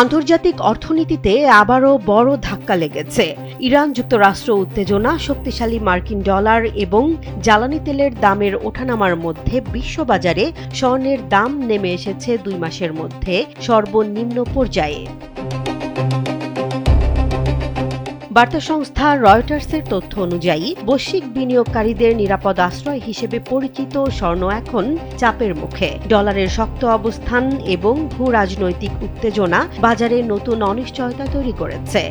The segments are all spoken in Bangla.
আন্তর্জাতিক অর্থনীতিতে আবারও বড় ধাক্কা লেগেছে। ইরান যুক্তরাষ্ট্র উত্তেজনা, শক্তিশালী মার্কিন ডলার এবং জ্বালানি তেলের দামের ওঠানামার মধ্যে বিশ্ববাজারে স্বর্ণের দাম নেমে এসেছে 2 মাসের মধ্যে সর্বনিম্ন পর্যায়ে। বার্তা সংস্থা রয়টার্সের তথ্য অনুযায়ী বৈশ্বিক বিনিয়োগকারীদের নিরাপদ আশ্রয় হিসেবে পরিচিত স্বর্ণ এখন চাপের মুখে। ডলারের শক্ত অবস্থান এবং ভূ-রাজনৈতিক উত্তেজনা বাজারে নতুন অনিশ্চয়তা তৈরি করেছে।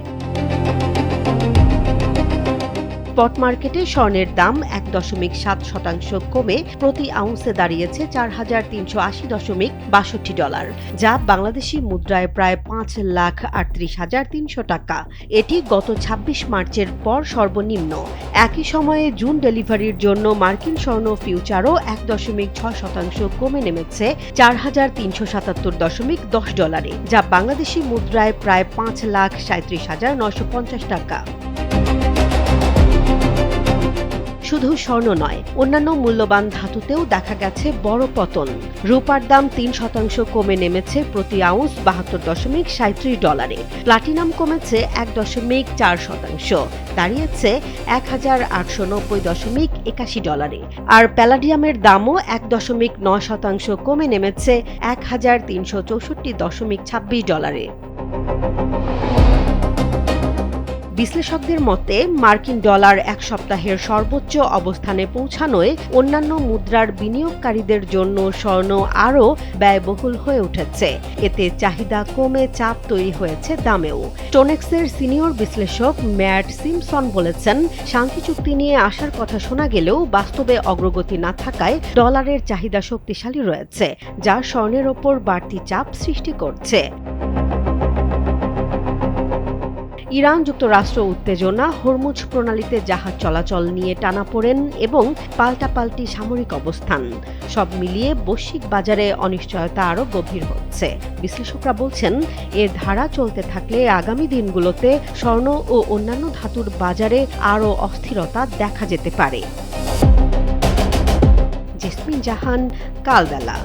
স্পট মার্কেটে স্বর্ণের দাম 1.7% কমে প্রতি আউন্সে দাঁড়িয়েছে $4,380.62, যা বাংলাদেশি মুদ্রায় প্রায় 5,38,300 টাকা। এটি গত 26 মার্চের পর সর্বনিম্ন। একই সময়ে জুন ডেলিভারির জন্য মার্কিন স্বর্ণ ফিউচারও 1.6% কমে নেমেছে $4,377.10, যা বাংলাদেশি মুদ্রায় প্রায় 5,37,950 টাকা। শুধু স্বর্ণ নয়, অন্যান্য মূল্যবান ধাতুতেও দেখা গেছে বড় পতন। রূপার দাম 3% কমে নেমেছে প্রতি আউন্স $72.37। প্লাটিনাম কমেছে 1.4%, দাঁড়িয়েছে $1,890.81। আর প্যালাডিয়ামের দামও 1.9% কমে নেমেছে $1,364.26। বিশ্লেষকদের মতে মার্কিন ডলার এক সপ্তাহের সর্বোচ্চ অবস্থানে পৌঁছানোয় অন্যান্য মুদ্রার বিনিয়োগকারীদের জন্য স্বর্ণ আরও ব্যয়বহুল হয়ে উঠেছে। এতে চাহিদা কমে চাপ তৈরি হয়েছে দামেও। স্টোনেক্সের সিনিয়র বিশ্লেষক ম্যাট সিমসন বলেছেন, শান্তি চুক্তি নিয়ে আসার কথা শোনা গেলেও বাস্তবে অগ্রগতি না থাকায় ডলারের চাহিদা শক্তিশালী রয়েছে, যা স্বর্ণের ওপর বাড়তি চাপ সৃষ্টি করছে। ইরান যুক্তরাষ্ট্র উত্তেজনা, হরমুজ প্রণালীতে জাহাজ চলাচল নিয়ে টানাপোড়েন এবং পাল্টাপাল্টি সামরিক অবস্থান সব মিলিয়ে বৈশ্বিক বাজারে অনিশ্চয়তা আরও গভীর হচ্ছে। বিশ্লেষকরা বলছেন, এ ধারা চলতে থাকলে আগামী দিনগুলোতে স্বর্ণ ও অন্যান্য ধাতুর বাজারে আরও অস্থিরতা দেখা যেতে পারে। জেসমিন জাহান, কালবেলা।